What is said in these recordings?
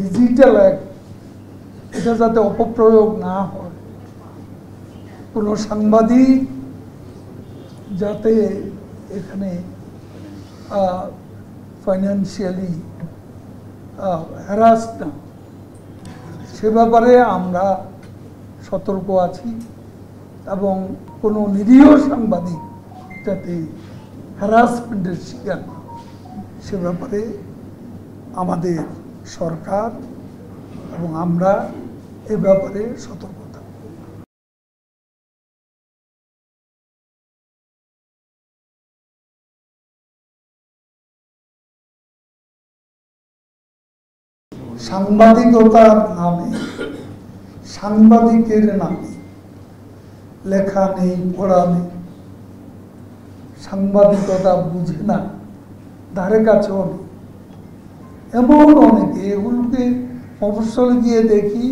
Digital act এটা যাতে অপপ্রয়োগ না হয়, কোনো সাংবাদিক যাতে এখানে ফাইন্যান্সিয়ালি হ্যারাস না, সে ব্যাপারে আমরা সতর্ক আছি এবং কোনো নিরীহ সাংবাদিক যাতে হ্যারাসমেন্টের শিকার না, সে ব্যাপারে আমাদের সরকার এবং আমরা এ ব্যাপারে সতর্ক থাকব। সাংবাদিকতার নামে, সাংবাদিকের নামে লেখা নেই, পড়া নেই, সাংবাদিকতা বুঝে না, ধারে কাছেও নেই, এমন অনেকে, এগুলোকে মফস্বলে গিয়ে দেখি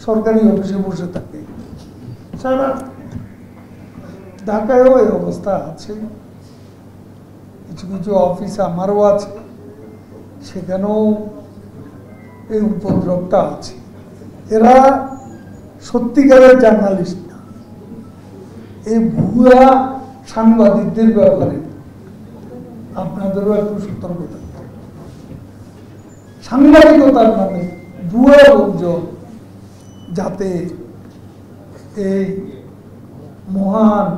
সরকারি অফিসে বসে থাকে। সারা ঢাকায়ও এই অবস্থা আছে, কিছু কিছু অফিস আমারও আছে, সেখানেও এই উপদ্রবটা আছে। এরা সত্যিকারের জার্নালিস্ট না, এই ভুয়া সাংবাদিকদের ব্যাপারে আপনাদেরও একটু সতর্ক থাকতে হবে। সাংবাদিকতার নামে ভুয়া লোকজন যাতে এই মহান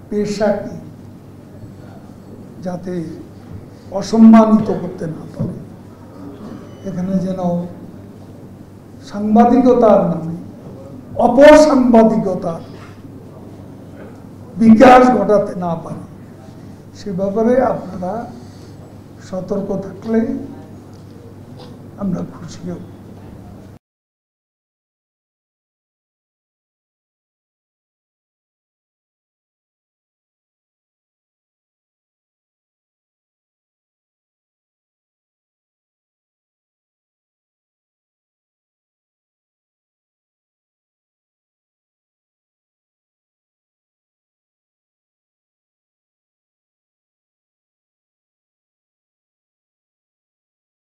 পেশাকে যাতে অসম্মানিত করতে না পারে, এখানে যেন সাংবাদিকতার নামে অপসাংবাদিকতার বিকাশ ঘটাতে না পারে, সে ব্যাপারে আপনারা সতর্ক থাকলে আমরা খুশি হব।